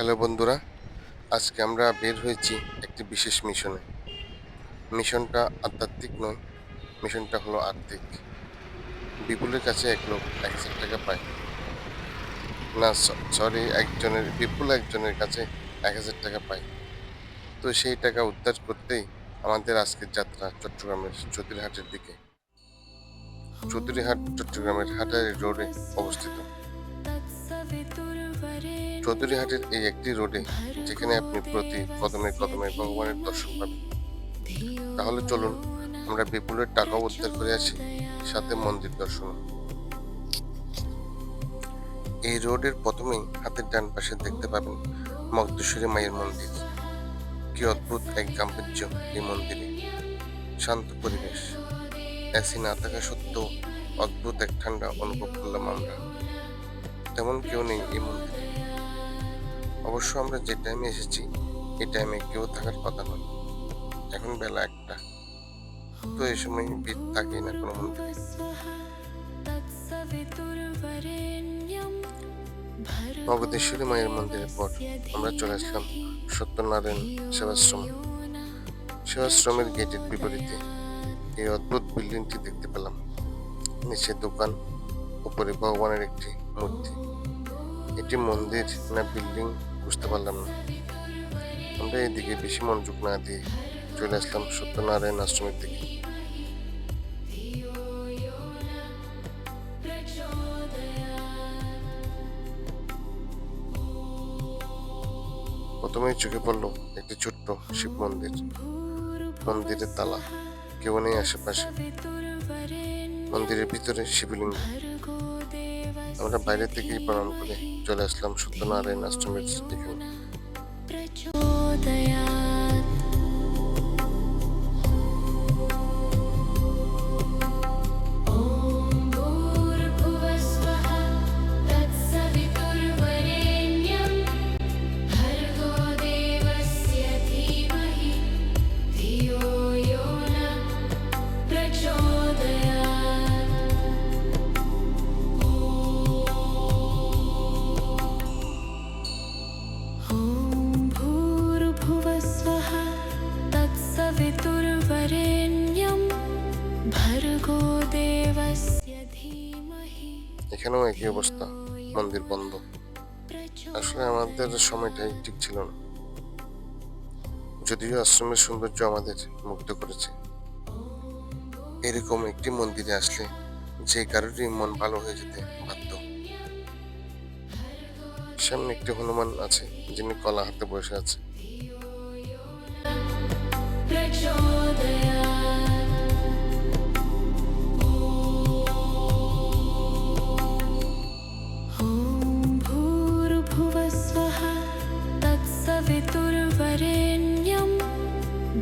Hello বন্ধুরা, আজকে আমরা বের হয়েছি একটি বিশেষ মিশনে। মিশনটা আধ্যাত্মিক নয়, মিশনটা হলো আর্থিক। বিপুলের কাছে এক লোক ১,০০০ টাকা পায়। না, সরি, বিপুল একজনের কাছে ১,০০০ টাকা পায়। তো সেই টাকা উদ্ধার করতেই আমাদের আজকের যাত্রা চট্টগ্রামের চৌধুরীহাটের দিকে। চৌধুরীহাট চট্টগ্রামের হাটারী রোডে অবস্থিত। চৌধুরীহাটের এই একটি রোডে যেখানে আপনি প্রতি কদমে কদমে ভগবানের দর্শন পাবেন। তাহলে চলুন আমরা বিপুলের টাকাও উদ্ধার করে আসি, সাথে মন্দির দর্শন। এই রোডের প্রথমেই হাতের ডান পাশে দেখতে পাবেন মগদেশ্বরী মায়ের মন্দির। কি অদ্ভুত এক গাম্ভীর্য এই মন্দিরে। শান্ত পরিবেশ, এসি না থাকা সত্ত্বেও অদ্ভুত এক ঠান্ডা অনুভব করলাম আমরা। তেমন কেউ নেই এই মন্দিরে। অবশ্য আমরা যে টাইমে এসেছি এই টাইমে কেউ থাকার কথা নয়। এখন বেলা 1টা, তো এই সময় ভিড় থাকেই না কোনো মন্দিরে। মগদেশ্বরী মায়ের মন্দিরের পর আমরা চলে আসলাম সত্যনারায়ণ সেবাশ্রম। সেবাশ্রমের গেটের বিপরীতে এই অদ্ভুত বিল্ডিংটি দেখতে পেলাম। নিচে দোকান, উপরে ভগবানের একটি মূর্তি। এটি মন্দির না বিল্ডিং বুঝতে পারলাম না। আমরা এদিকে বেশি মনোযোগ না দিয়ে চলে আসলাম সত্যনারায়ণ আশ্রমের দিকে। প্রথমেই চোখে পড়লো একটি ছোট্ট শিব মন্দির। মন্দিরের তালা, কেউ নেই আশেপাশে। মন্দিরের ভিতরে শিবলিঙ্গ। আমরা বাইরে থেকেই প্রণাম করে চলে আসলাম সত্যনারায়ণ আশ্রমের এখানে। এখানেও একই অবস্থা, মন্দির বন্ধ। আসলে আমাদের সময়টাই ঠিক ছিল না। যদিও আশ্রমের সৌন্দর্য আমাদের মুগ্ধ করেছে। এরকম একটি মন্দিরে আসলে যে কারোরই মন ভালো হয়ে যেতে বাধ্য। সামনে একটি হনুমান আছে, যিনি কলা হাতে বসে আছে।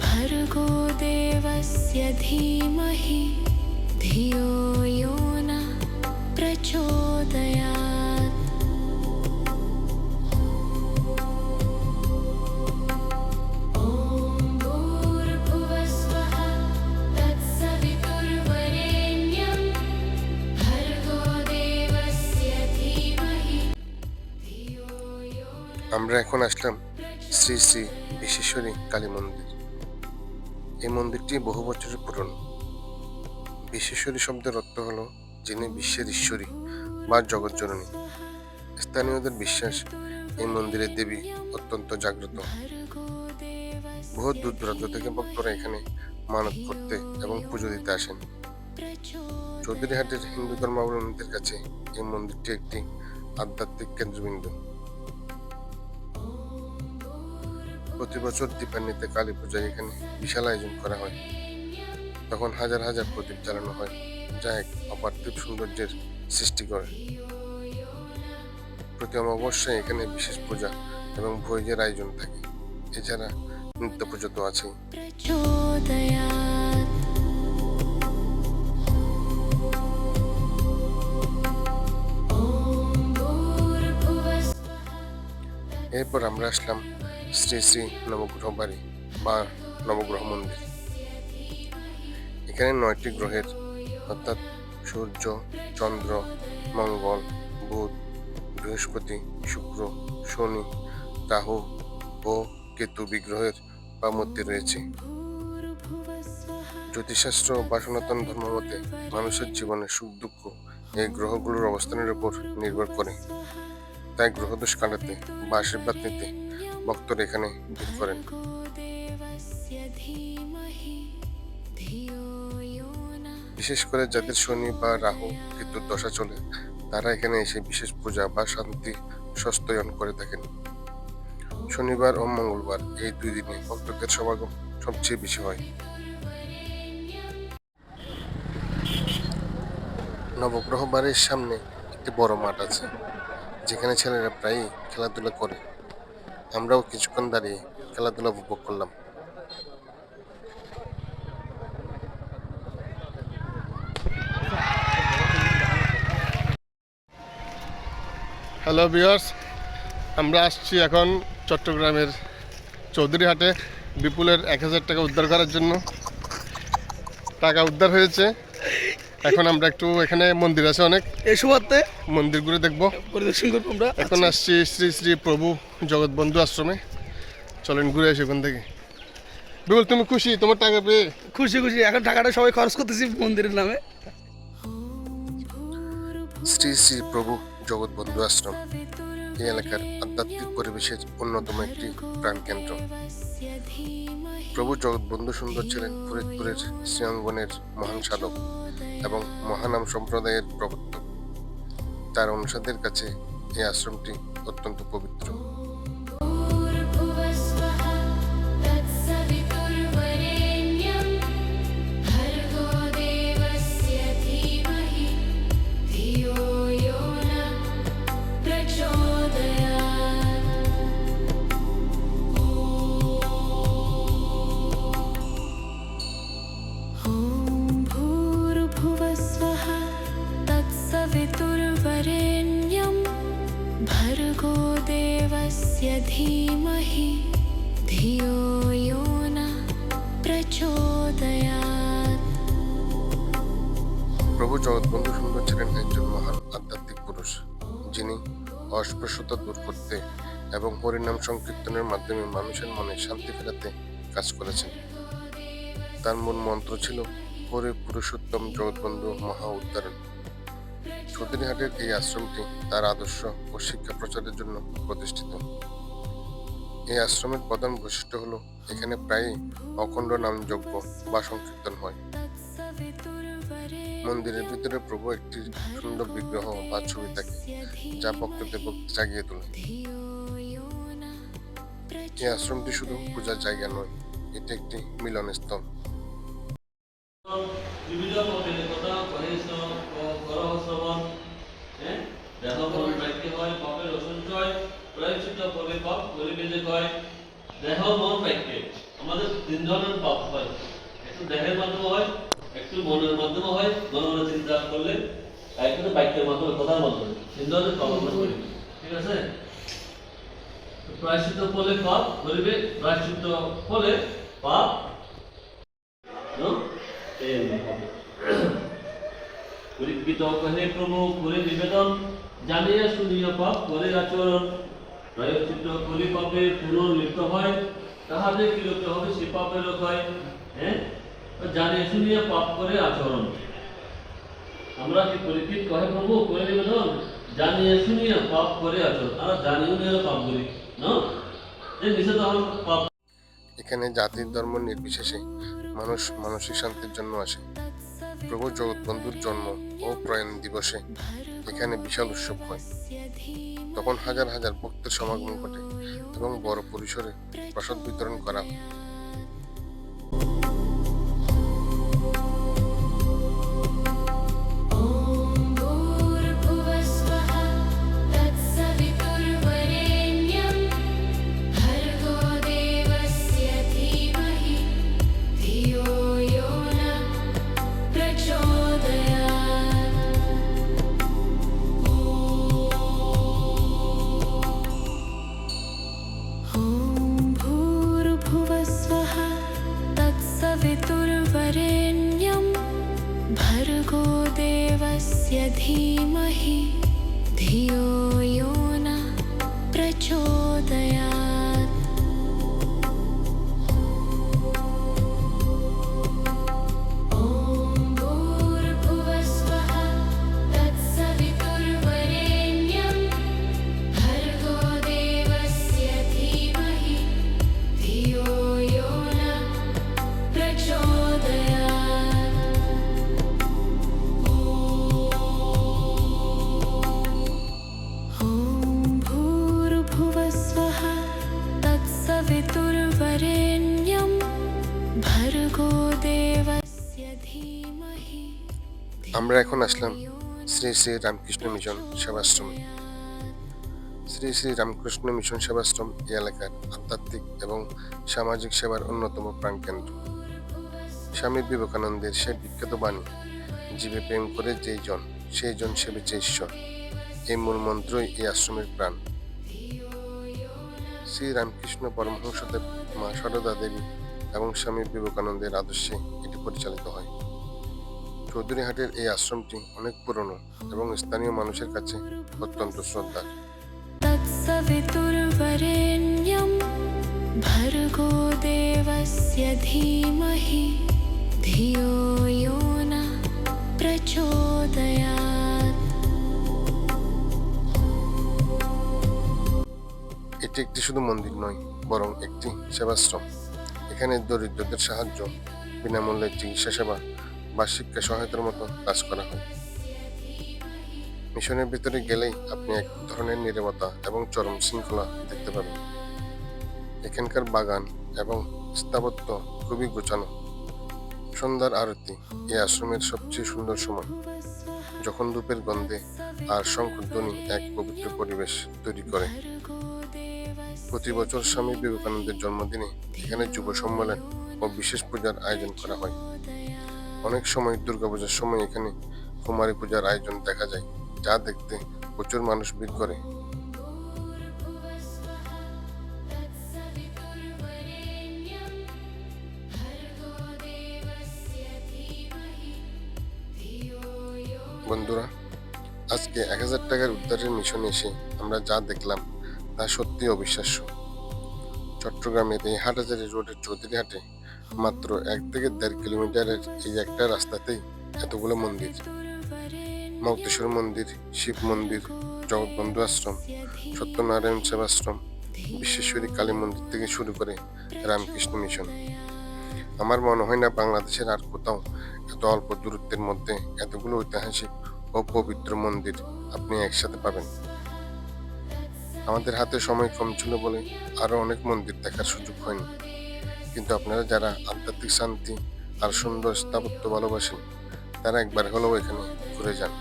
भर्गो देवस्य धीमहि धियो यो न प्रचोदयात्। ॐ भूर्भुवस्वः तत्सवितुर्वरेण्यं भर्गो देवस्य धीमहि धियो यो न। আমরা এখন আসলাম শ্রী শ্রী বিশ্বেশ্বরী কালী মন্দির। এই মন্দিরটি বহু বছরের পুরনো। বিশ্বেশ্বরী শব্দের অর্থ হলো যিনি বিশ্বের ঈশ্বরী বা জগৎজননী। স্থানীয়দের বিশ্বাস এই মন্দিরের দেবী অত্যন্ত জাগ্রত। বহু দূর দূরান্ত থেকে ভক্তরা এখানে মানত করতে এবং পুজো দিতে আসেন। চৌধুরীহাটের হিন্দু ধর্মাবলম্বীদের কাছে এই মন্দিরটি একটি আধ্যাত্মিক কেন্দ্রবিন্দু। প্রতি বছর দীপান্বিতে কালী পূজায় এখানে বিশাল আয়োজন করা হয়। তখন হাজার হাজার প্রদীপ জ্বালানো হয়, যা এক অপার্থিব সৌন্দর্যের সৃষ্টি করে। প্রতি অমাবস্যায় এখানে বিশেষ পূজা এবং ভোজের আয়োজন থাকে। এছাড়া নিত্য পুজো তো আছেই। এরপর আমরা আসলাম শ্রী শ্রী নবগ্রহ বাড়ি বা নবগ্রহ মন্দির। এখানে 9টি গ্রহের অর্থাৎ সূর্য, চন্দ্র, মঙ্গল, বুধ, বৃহস্পতি, শুক্র, শনি রাহু ও কেতু বিগ্রহের বা মূর্তি রয়েছে। জ্যোতিষশাস্ত্র বা সনাতন ধর্ম মতে মানুষের জীবনের সুখ দুঃখ এই গ্রহগুলোর অবস্থানের উপর নির্ভর করে। তাই গ্রহদোষ কাটাতে বা আশীর্বাদ নিতে ভক্তরা এখানে ভিড় করেন। বিশেষ করে যাদের শনি বা রাহু কেতুর দশা চলে তারা এখানে এসে বিশেষ পূজা বা শান্তি সস্তায়ন করে থাকেন। শনিবার ও মঙ্গলবার এই দুই দিনে ভক্তদের সমাগম সবচেয়ে বেশি হয়। নবগ্রহ বাড়ির সামনে একটি বড় মাঠ আছে যেখানে ছেলেরা প্রায়ই খেলাধুলা করে। আমরাও কিছুক্ষণ দাঁড়িয়ে খেলাধুলা উপভোগ করলাম। হ্যালো ভিউয়ার্স, আমরা আসছি এখন চট্টগ্রামের চৌধুরীহাটে বিপুলের 1000 টাকা উদ্ধার করার জন্য। টাকা উদ্ধার হয়েছে। এখন আমরা একটু এখানে মন্দির আছে অনেক, এই সুবাদে মন্দিরগুলো দেখবো। পরিদর্শন করবো আমরা। এখন আসছি শ্রী শ্রী প্রভু জগৎবন্ধু আশ্রমে। চলেন ঘুরে আসি ওখান থেকে। বিপুল, তুমি খুশি তোমার টাকা পেয়ে? খুশি খুশি, এখন টাকাটা সবাই খরচ করতেছি মন্দিরের নামে। শ্রী শ্রী প্রভু জগৎবন্ধু আশ্রম এই এলাকার আধ্যাত্মিক পরিবেশের অন্যতম একটি প্রাণকেন্দ্র। প্রভু জগৎবন্ধু সুন্দর ছিলেন ফরিদপুরের শ্রীঅঙ্গনের মহান সাধক এবং মহানাম সম্প্রদায়ের প্রবর্তক। তার অনুসারীদের কাছে এই আশ্রমটি অত্যন্ত পবিত্র। भर्गो देवस्य धीमहि धियो यो नः प्रचोदयात्। প্রভু জগৎবন্ধু সুন্দর ছিলেন একজন মহান আধ্যাত্মিক পুরুষ, যিনি অস্পৃশ্যতা দূর করতে এবং হরিনাম সংকীর্তনের মাধ্যমে মানুষের মনে শান্তি ফেরাতে কাজ করেছেন। তার মূল মন্ত্র ছিল হরি পুরুষোত্তম জগৎবন্ধু মহা উদ্ধারণ। চৌধুরীহাটের এই আশ্রমটি তার আদর্শ ও শিক্ষা প্রচারের জন্য প্রতিষ্ঠিত। এই আশ্রমের প্রধান বৈশিষ্ট্য হলো এখানে প্রায়ই অখণ্ড নামযজ্ঞ বা সংকীর্তন হয়। মন্দিরের ভিতরে প্রভু একটি সুন্দর বিগ্রহ বা ছবি থাকে যা ভক্তদের ভক্তি জাগিয়ে তোলে। এই আশ্রমটি শুধু পূজার জায়গা নয়, এটি একটি মিলনস্থল। আমাদের 3 ধরনের পাপ হয়, একটু দেহের মাধ্যমে হয়, একটু মনের মাধ্যমে হয়, মনে মনে চিন্তা করলে, একটু বাক্যের মাধ্যমে, কথার মাধ্যমে। 3 ধরনের পাপ আমরা করি, ঠিক আছে? প্রায়শ্চিত্ত ফলে পাপ করিবে, প্রায়শ্চিত্ত ফলে পাপ পরীক্ষিত কহে প্রভু করে নিবেদন, জানিয়া শুনিয়া পাপ করে আচরণ। প্রায়শ্চিত্ত করি পাপে পুনর্লিপ্ত হয়, তাহাতে কি লোকে হবে সে পাপের হয়। হ্যাঁ, জানিয়া শুনিয়া পাপ করে আচরণ। আমরা কি পরীক্ষিত কহে প্রভু করে নিবেদন, জানিয়া শুনিয়া পাপ করে আচরণ। আমরা জানিও নিয়ে পাপ করি না, যে নিষেধ পাপ। এখানে জাতি ধর্ম নির্বিশেষে মানুষ মানসিক শান্তির জন্য আসে। প্রভু জগৎবন্ধুর জন্ম ও প্রয়াণ দিবসে এখানে বিশাল উৎসব হয়। তখন হাজার হাজার ভক্তের সমাগম ঘটে এবং বড় পরিসরে প্রসাদ বিতরণ করা হয়। আমরা এখন আসলাম শ্রী শ্রী রামকৃষ্ণ মিশন সেবাশ্রমে। শ্রী শ্রী রামকৃষ্ণ মিশন সেবাশ্রম এই এলাকার আধ্যাত্মিক এবং সামাজিক সেবার অন্যতম প্রাণকেন্দ্র। স্বামী বিবেকানন্দের সে বিখ্যাত বাণী, জীবে প্রেম করে যেই জন সেই জন সেবিছে ঈশ্বর, এই মূল মন্ত্রই এই আশ্রমের প্রাণ। শ্রী রামকৃষ্ণ পরমহংসদেব, মা সারদা দেবী এবং স্বামী বিবেকানন্দের আদর্শে এটি পরিচালিত হয়। চৌধুরীহাটের এই আশ্রমটি অনেক পুরনো এবং স্থানীয় মানুষের কাছে অত্যন্ত শ্রদ্ধার। तत्सवितुर्वरेण्यं भर्गो देवस्य धीमहि धियो यो नः प्रचोदयात्। এটি একটি শুধু মন্দির নয়, বরং একটি সেবাশ্রম। এখানে দরিদ্রদের সাহায্য, বিনামূল্যে চিকিৎসা সেবা বা শিক্ষা সহায়তার মতো কাজ করা হয়। মিশনের ভিতরে গেলেই আপনি এক ধরনের নীরবতা এবং চরম শৃঙ্খলা দেখতে পাবেন। এখানকার বাগান এবং স্থাপত্য খুবই গোছানো। সন্ধ্যার আরতি এই আশ্রমের সবচেয়ে সুন্দর সময়, যখন ধূপের গন্ধে আর শঙ্খধ্বনি এক পবিত্র পরিবেশ তৈরি করে। প্রতি বছর স্বামী বিবেকানন্দের জন্মদিনে এখানে যুব সম্মেলন ও বিশেষ পূজার আয়োজন করা হয়। অনেক সময় দুর্গাপূজার সময় এখানে কুমারী পূজার আয়োজন দেখা যায়, যা দেখতে প্রচুর মানুষ ভিড় করে। বন্ধুরা, আজকে 1000 টাকার উদ্ধারের মিশনে এসে আমরা যা দেখলাম তা সত্যি অবিশ্বাস্য। চট্টগ্রামের এই হাটহাজারী রোডের চৌধুরীহাটে মাত্র 1 থেকে 1.5 কিলোমিটারের এই একটা রাস্তাতেই এতগুলো মন্দির। মৌক্তেশ্বর মন্দির, শিব মন্দির, জগৎবন্ধু আশ্রম, সত্যনারায়ণ সেবাশ্রম, বিশ্বেশ্বরী কালী মন্দির থেকে শুরু করে রামকৃষ্ণ মিশন। আমার মনে হয় না বাংলাদেশের আর কোথাও এত অল্প দূরত্বের মধ্যে এতগুলো ঐতিহাসিক ও পবিত্র মন্দির আপনি একসাথে পাবেন। আমাদের হাতে সময় কম ছিল বলে আরো অনেক মন্দির দেখার সুযোগ হয়নি, কিন্তু আপনারা যারা আধ্যাত্মিক শান্তি আর সুন্দর স্থাপত্য ভালোবাসেন, তারা একবার হলেও এখানে ঘুরে যান।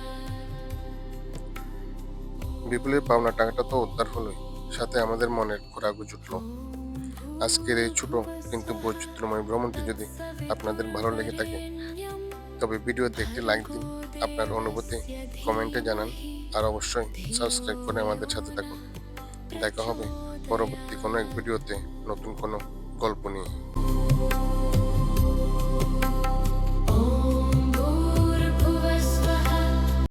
বিপুলের পাওনা টাকাটা তো উদ্ধার হলোই, সাথে আমাদের মনের খোরাকও জুটলো। আজকের এই ছোট কিন্তু বৈচিত্র্যময় ভ্রমণটি যদি আপনাদের ভালো লেগে থাকে, তবে ভিডিওতে একটি লাইক দিন, আপনার অনুভূতি কমেন্টে জানান, আর অবশ্যই সাবস্ক্রাইব করে আমাদের সাথে থাকুন। দেখা হবে পরবর্তী কোনো এক ভিডিওতে নতুন কোনো গল্প নিয়ে।